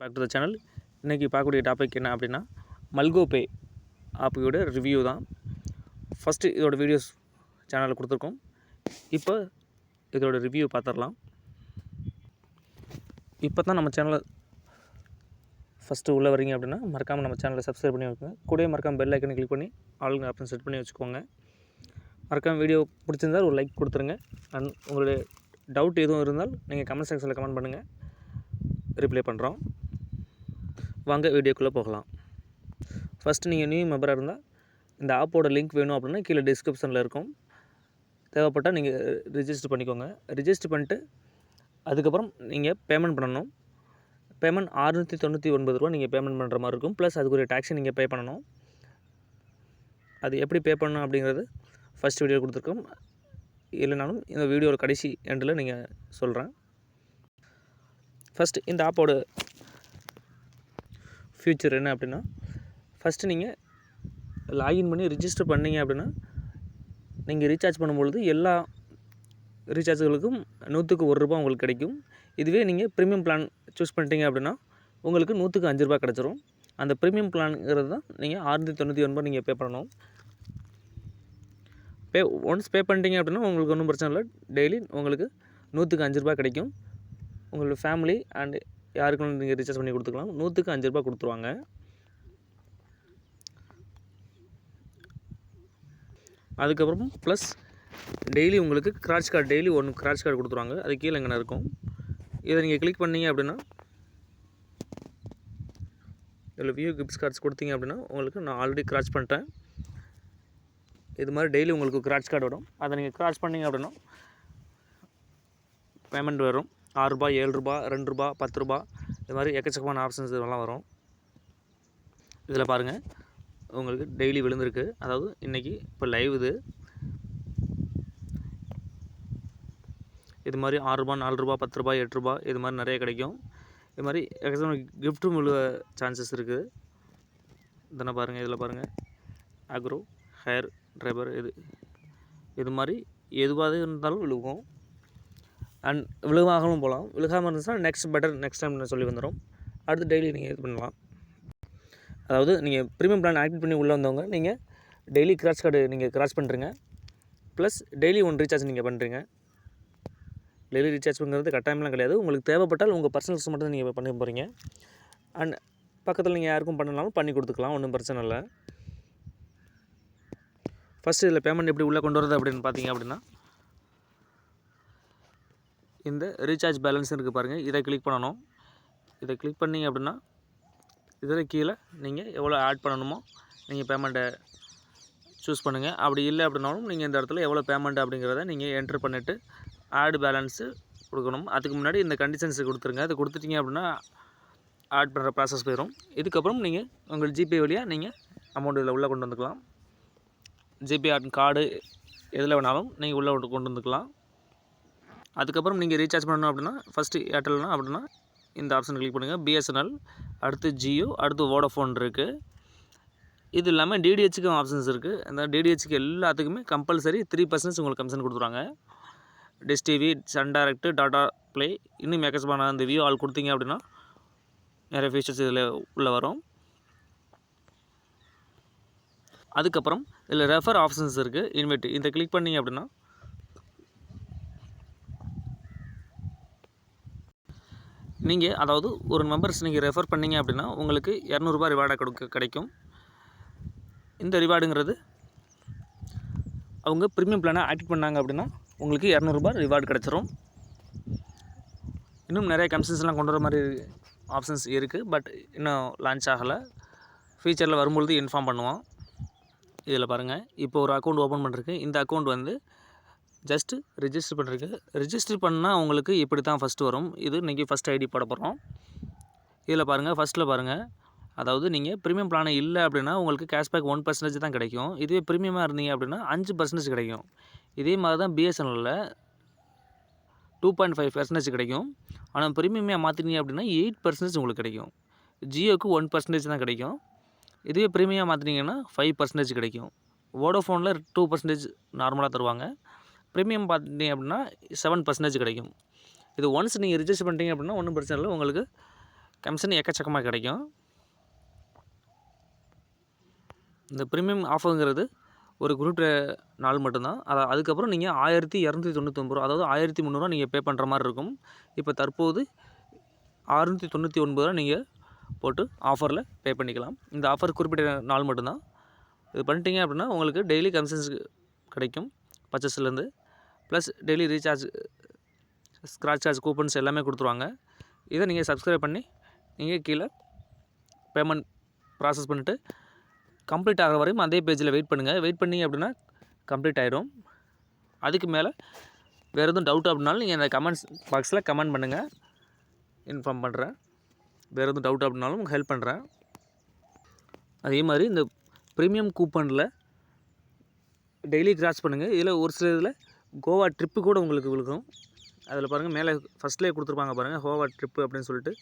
Back to the channel. இன்றைக்கி பார்க்கக்கூடிய topic என்ன அப்படின்னா மல்கோ பே ஆப்போட ரிவ்யூ தான். ஃபஸ்ட்டு இதோட வீடியோஸ் சேனலில் கொடுத்துருக்கோம். இப்போ இதோட ரிவ்யூ பார்த்துடலாம். இப்போ தான் நம்ம சேனலை ஃபஸ்ட்டு உள்ளே வரீங்க அப்படின்னா மறக்காமல் நம்ம சேனலை சப்ஸ்கிரைப் பண்ணி வைக்கோங்க. கூடவே மறக்காமல் பெல் ஐக்கனை கிளிக் பண்ணி ஆளுங்க ஆப்ஷன் செட் பண்ணி வச்சுக்கோங்க. மறக்காமல் வீடியோ பிடிச்சிருந்தால் ஒரு லைக் கொடுத்துருங்க. அண்ட் உங்களுடைய டவுட் எதுவும் இருந்தால் நீங்கள் கமெண்ட் செக்ஷனில் கமெண்ட் பண்ணுங்கள், ரிப்ளை பண்ணுறோம். வாங்க வீடியோக்குள்ளே போகலாம். ஃபஸ்ட்டு நீங்கள் நியூ மெம்பராக இருந்தால் இந்த ஆப்போட லிங்க் வேணும் அப்படின்னா கீழே டிஸ்கிரிப்ஷனில் இருக்கும். தேவைப்பட்டால் நீங்கள் ரிஜிஸ்டர் பண்ணிக்கோங்க. ரிஜிஸ்டர் பண்ணிட்டு அதுக்கப்புறம் நீங்கள் பேமெண்ட் பண்ணணும். பேமெண்ட் ₹699 நீங்கள் பேமெண்ட் பண்ணுற மாதிரி இருக்கும். ப்ளஸ் அதுக்குரிய டேக்ஸை நீங்கள் பே பண்ணணும். அது எப்படி பே பண்ணணும் அப்படிங்கிறது ஃபஸ்ட் வீடியோ கொடுத்துருக்கோம். இல்லைனாலும் இந்த வீடியோட கடைசி எண்டில் நீங்கள் சொல்கிறேன். ஃபஸ்ட்டு இந்த ஆப்போட ஃபியூச்சர் என்ன அப்படின்னா, ஃபஸ்ட்டு நீங்கள் லாகின் பண்ணி ரிஜிஸ்டர் பண்ணிங்க அப்படின்னா நீங்கள் ரீசார்ஜ் பண்ணும்பொழுது எல்லா ரீசார்ஜுகளுக்கும் ₹100க்கு உங்களுக்கு கிடைக்கும். இதுவே நீங்கள் ப்ரீமியம் பிளான் சூஸ் பண்ணிட்டீங்க அப்படின்னா உங்களுக்கு ₹100க்கு ₹5 கிடச்சிரும். அந்த ப்ரீமியம் பிளான்ங்கிறது தான் நீங்கள் ₹699 நீங்கள் பே பண்ணணும். ஒன்ஸ் பே பண்ணிட்டீங்க அப்படின்னா உங்களுக்கு ஒன்றும் பிரச்சனை இல்லை. டெய்லி உங்களுக்கு ₹100க்கு ₹5 கிடைக்கும். உங்களோட ஃபேமிலி அண்ட் யாருக்கும் நீங்கள் ரீசார்ஜ் பண்ணி கொடுத்துக்கலாம். ₹100க்கு ₹5 கொடுத்துருவாங்க. அதுக்கப்புறம் ப்ளஸ் டெய்லி உங்களுக்கு கிராச் கார்டு டெய்லி 1 கிராச் கார்டு கொடுத்துருவாங்க. அது கீழே எங்கே இருக்கும். இதை நீங்கள் கிளிக் பண்ணீங்க அப்படின்னா இதில் வியூ கிஃப்ட்ஸ் கார்ட்ஸ் கொடுத்தீங்க அப்படின்னா உங்களுக்கு நான் ஆல்ரெடி கிராச் பண்ணிட்டேன். இது மாதிரி டெய்லி உங்களுக்கு கிராச் கார்டு வரும். அதை நீங்கள் கிராச் பண்ணிங்க அப்படின்னா பேமெண்ட் வரும். ₹6, ₹7, ₹2, ₹10 இது மாதிரி எக்கச்சக்கமான ஆப்ஷன்ஸ் இதெல்லாம் வரும். இதில் பாருங்கள் உங்களுக்கு டெய்லி விழுந்திருக்கு. அதாவது இன்றைக்கி இப்போ லைவ் இது மாதிரி ₹6, ₹4, ₹10, ₹8 இது மாதிரி நிறைய கிடைக்கும். இது மாதிரி எக்கச்சக்கமான கிஃப்ட்டும் விழுவ சான்சஸ் இருக்குது. இதெல்லாம் பாருங்கள். இதில் பாருங்கள் ஆக்ரோ ஹேர் ட்ரைவர் இது மாதிரி எதுவாக இருந்தாலும் விழுகும். அண்ட் விழுகாமலும் போகலாம். விழுகாமல் இருந்துச்சுன்னா நெக்ஸ்ட் டைம் சொல்லி வந்துடும். அடுத்து டெய்லி நீங்கள் இது பண்ணலாம். அதாவது நீங்கள் ப்ரீமியம் பிளான் ஆக்டிவேட் பண்ணி உள்ளே வந்தவங்க நீங்கள் டெய்லி கிராச் கார்டு நீங்கள் கிராச் பண்ணுறீங்க. ப்ளஸ் டெய்லி 1 ரீசார்ஜ் நீங்கள் பண்ணுறீங்க. டெய்லி ரீசார்ஜ் பண்ணுறது கட்டாயம்லாம் கிடையாது. உங்களுக்கு தேவைப்பட்டால் உங்கள் பர்சனல்ஸ் மட்டும் நீங்கள் பண்ண போகிறீங்க. அண்ட் பக்கத்தில் நீங்கள் யாருக்கும் பண்ணனாலும் பண்ணி கொடுத்துக்கலாம். ஒன்றும் பிரச்சனை இல்லை. ஃபஸ்ட்டு இதில் பேமெண்ட் எப்படி உள்ளே கொண்டு வரது அப்படின்னு பார்த்தீங்க அப்படின்னா இந்த ரீசார்ஜ் பேலன்ஸ் இருக்குது பாருங்கள். இதை கிளிக் பண்ணணும். இதை கிளிக் பண்ணிங்க அப்படின்னா இதில் கீழே நீங்கள் எவ்வளோ ஆட் பண்ணணுமோ நீங்கள் பேமெண்ட்டை சூஸ் பண்ணுங்கள். அப்படி இல்லை அப்படின்னாலும் நீங்கள் இந்த இடத்துல எவ்வளோ பேமெண்ட் அப்படிங்கிறத நீங்கள் என்ட்ரு பண்ணிவிட்டு ஆட் பேலன்ஸு கொடுக்கணும். அதுக்கு முன்னாடி இந்த கண்டிஷன்ஸு கொடுத்துருங்க. அது கொடுத்துட்டிங்க அப்படின்னா ஆட் பண்ணுற ப்ராசஸ் போயிடும். இதுக்கப்புறம் நீங்கள் உங்கள் ஜிபே வழியாக நீங்கள் அமௌண்ட் இதில் உள்ளே கொண்டு வந்துக்கலாம். ஜிபே கார்டு எதில் வேணாலும் நீங்கள் உள்ளே கொண்டு வந்துக்கலாம். அதுக்கப்புறம் நீங்கள் ரீசார்ஜ் பண்ணணும் அப்படின்னா ஃபஸ்ட்டு ஏர்டெல்னா அப்படின்னா இந்த ஆப்ஷன் கிளிக் பண்ணுங்கள். பிஎஸ்என்எல், அடுத்து ஜியோ, அடுத்து வோடஃபோன் இருக்குது. இது இல்லாமல் டிடிஹெச்சுக்கும் ஆப்ஷன்ஸ் இருக்குது. அந்த டிடிஹெச்சுக்கு எல்லாத்துக்குமே கம்பல்சரி 3% உங்களுக்கு கமிஷன் கொடுத்துருவாங்க. Dish TV, Sun Direct, Tata Play, இன்னும் எக்கச்சக்கமான அந்த வியூ ஆல் கொடுத்தீங்க அப்படின்னா நிறைய ஃபீச்சர்ஸ் இதில் உள்ளே வரும். அதுக்கப்புறம் இதில் ரெஃபர் ஆப்ஷன்ஸ் இருக்குது. இன்வைட் இதை கிளிக் பண்ணிங்க அப்படின்னா நீங்கள் அதாவது ஒரு மெம்பர்ஸ் நீங்கள் ரெஃபர் பண்ணிங்க அப்படின்னா உங்களுக்கு ₹200 ரிவார்டாக கிடைக்கும். இந்த ரிவார்டுங்கிறது அவங்க ப்ரீமியம் பிளானை ஆக்டிவேட் பண்ணாங்க அப்படின்னா உங்களுக்கு ₹200 ரிவார்டு கிடச்சிரும். இன்னும் நிறைய கமிஷன்ஸ்லாம் கொண்டு வர மாதிரி ஆப்ஷன்ஸ் இருக்குது. பட் இன்னும் லான்ச் ஆகலை. ஃபியூச்சரில் வரும்பொழுது இன்ஃபார்ம் பண்ணுவோம். இதில் பாருங்கள் இப்போ ஒரு அக்கௌண்ட் ஓப்பன் பண்ணுறதுக்கு இந்த அக்கௌண்ட் ஜஸ்ட்டு ரிஜிஸ்டர் பண்ணுறதுக்கு ரிஜிஸ்டர் பண்ணால் உங்களுக்கு இப்படி தான் ஃபஸ்ட்டு வரும். இது இன்றைக்கி ஃபஸ்ட் ஐடி போட போகிறோம். இதில் பாருங்கள் ஃபஸ்ட்டில் பாருங்கள். அதாவது நீங்கள் ப்ரீமியம் பிளான் இல்லை அப்படின்னா உங்களுக்கு கேஷ்பேக் 1% தான் கிடைக்கும். இதுவே ப்ரீமியமாக இருந்தீங்க அப்படின்னா 5% கிடைக்கும். இதே மாதிரி தான் பிஎஸ்என்எல்லில் 2.5% கிடைக்கும். ஆனால் ப்ரீமியமாக மாற்றினீங்க அப்படின்னா 8% உங்களுக்கு கிடைக்கும். ஜியோக்கு 1% தான் கிடைக்கும். இதுவே ப்ரீமியமாக மாற்றினீங்கன்னா 5% கிடைக்கும். வோடஃபோனில் 2% நார்மலாக தருவாங்க. ப்ரீமியம் பார்த்தீங்க அப்படின்னா 7% கிடைக்கும். இது ஒன்ஸ் நீங்கள் ரிஜிஸ்டர் பண்ணிட்டீங்க அப்படின்னா ஒன்றும் பிரச்சனை இல்லை. உங்களுக்கு கமிஷன் எக்கச்சக்கமாக கிடைக்கும். இந்த ப்ரீமியம் ஆஃபருங்கிறது ஒரு குறிப்பிட்ட நாள் மட்டும்தான். அதுக்கப்புறம் நீங்கள் 1299 ரூபா, அதாவது 1300 நீங்கள் பே பண்ணுற மாதிரி இருக்கும். இப்போ தற்போது 699 ரூபா நீங்கள் போட்டு ஆஃபரில் பே பண்ணிக்கலாம். இந்த ஆஃபர் குறிப்பிட்ட நாள் மட்டும்தான். இது பண்ணிட்டீங்க அப்படின்னா உங்களுக்கு டெய்லி கமிஷன்ஸ் கிடைக்கும் பர்ச்சேஸ்லேருந்து. Plus daily recharge, scratch charge, coupons எல்லாமே கொடுத்துருவாங்க. இதை நீங்கள் சப்ஸ்கிரைப் பண்ணி நீங்கள் கீழே பேமெண்ட் ப்ராசஸ் பண்ணிவிட்டு கம்ப்ளீட் ஆகிற வரையும் அதே பேஜில் வெயிட் பண்ணுங்கள். வெயிட் பண்ணிங்க அப்படின்னா கம்ப்ளீட் ஆகிடும். அதுக்கு மேலே வேறு எதுவும் டவுட் அப்படின்னாலும் நீங்கள் இந்த கமெண்ட்ஸ் பாக்ஸில் கமெண்ட் பண்ணுங்கள், இன்ஃபார்ம் பண்ணுறேன். வேறு எதுவும் டவுட் அப்படின்னாலும் ஹெல்ப் பண்ணுறேன். அதே மாதிரி இந்த ப்ரீமியம் கூப்பனில் டெய்லி கிராச் பண்ணுங்கள். இதில் ஒரு சில இதில் கோவா ட்ரிப்பு கூட உங்களுக்கு விழுகும். அதில் பாருங்கள், மேலே ஃபஸ்ட்லேயே கொடுத்துருப்பாங்க பாருங்கள், கோவா ட்ரிப்பு அப்படின்னு சொல்லிட்டு.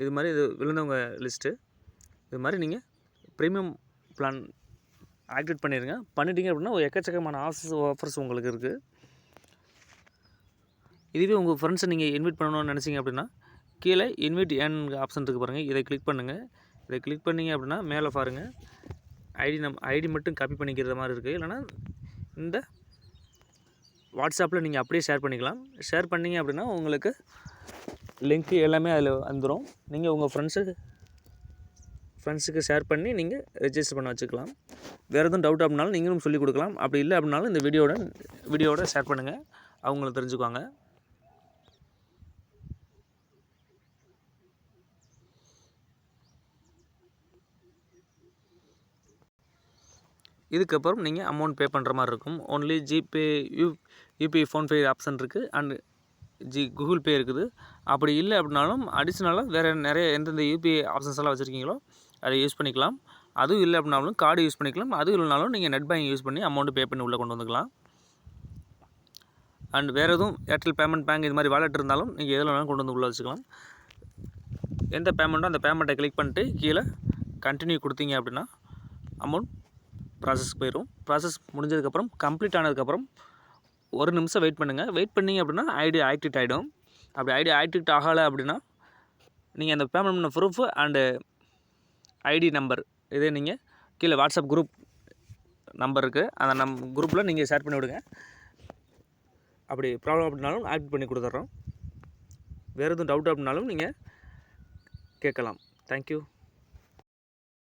இது மாதிரி இது விழுந்தவங்க லிஸ்ட்டு. இது மாதிரி நீங்கள் ப்ரீமியம் பிளான் ஆக்டிவேட் பண்ணிடுங்க. பண்ணிட்டீங்க அப்படின்னா ஒரு எக்கச்சக்கமான ஆஃபர்ஸ் உங்களுக்கு இருக்குது. இதுவே உங்கள் ஃப்ரெண்ட்ஸை நீங்கள் இன்வைட் பண்ணணும்னு நினச்சிங்க அப்படின்னா கீழே இன்வைட் ஏன் ஆப்ஷன் இருக்குது பாருங்கள், இதை கிளிக் பண்ணுங்கள். இதை கிளிக் பண்ணிங்க அப்படின்னா மேலே பாருங்கள், ஐடி மட்டும் காப்பி பண்ணிக்கிற மாதிரி இருக்குது. இல்லைனா இந்த வாட்ஸ்அப்பில் நீங்கள் அப்படியே ஷேர் பண்ணிக்கலாம். ஷேர் பண்ணிங்க அப்படின்னா உங்களுக்கு லிங்க்கு எல்லாமே அதில் வந்துடும். நீங்கள் உங்கள் ஃப்ரெண்ட்ஸுக்கு ஷேர் பண்ணி நீங்கள் ரெஜிஸ்டர் பண்ண வச்சுக்கலாம். வேறு எதுவும் டவுட் அப்படின்னாலும் நீங்களும் சொல்லிக் கொடுக்கலாம். அப்படி இல்லை அப்படின்னாலும் இந்த வீடியோவோட ஷேர் பண்ணுங்கள், அவங்கள தெரிஞ்சுக்குவாங்க. இதுக்கப்புறம் நீங்கள் அமௌண்ட் பே பண்ணுற மாதிரி இருக்கும். Only GPay, UPI, PhonePe option இருக்குது. அண்டு கூகுள் பே இருக்குது. அப்படி இல்லை அப்படின்னாலும் அடிஷ்னலாக வேறு நிறைய எந்தெந்த யூபிஐ ஆப்ஷன்ஸ் எல்லாம் வச்சுருக்கீங்களோ அதை யூஸ் பண்ணிக்கலாம். அதுவும் இல்லை அப்படின்னாலும் கார்டு யூஸ் பண்ணிக்கலாம். அதுவும் இல்லைனாலும் நீங்கள் நெட் பேங்கிங் யூஸ் பண்ணி அமௌண்ட்டு பே பண்ணி உள்ளே கொண்டு வந்துக்கலாம். அண்ட் வேறு எதுவும் ஏர்டெல் பேமெண்ட் பேங்க் இது மாதிரி வாலெட் இருந்தாலும் நீங்கள் எதில் வேணாலும் கொண்டு வந்து உள்ளே வச்சுக்கலாம். எந்த பேமெண்ட்டோ அந்த பேமெண்ட்டை கிளிக் பண்ணிட்டு கீழே கண்டினியூ கொடுத்தீங்க அப்படின்னா அமௌண்ட் ப்ராசஸ்க்கு போயிடும். ப்ராசஸ் முடிஞ்சதுக்கப்புறம் கம்ப்ளீட் ஆனதுக்கப்புறம் 1 நிமிஷம் வெயிட் பண்ணுங்கள். வெயிட் பண்ணிங்க அப்படின்னா ஐடி ஆக்டிவேட் ஆகிடும். அப்படி ஐடி ஆக்டிவேட் ஆகலை அப்படின்னா நீங்கள் அந்த பேமெண்ட் பண்ண ப்ரூஃபு அண்டு ஐடி நம்பர் இதே நீங்கள் கீழே வாட்ஸ்அப் குரூப் நம்பர் இருக்குது, அந்த குரூப்பில் நீங்கள் ஷேர் பண்ணி விடுங்க. அப்படி ப்ராப்ளம் அப்படின்னாலும் ஆக்டிவேட் பண்ணி கொடுத்துட்றோம். வேறு எதுவும் டவுட் அப்படின்னாலும் நீங்கள் கேட்கலாம். தேங்க்யூ.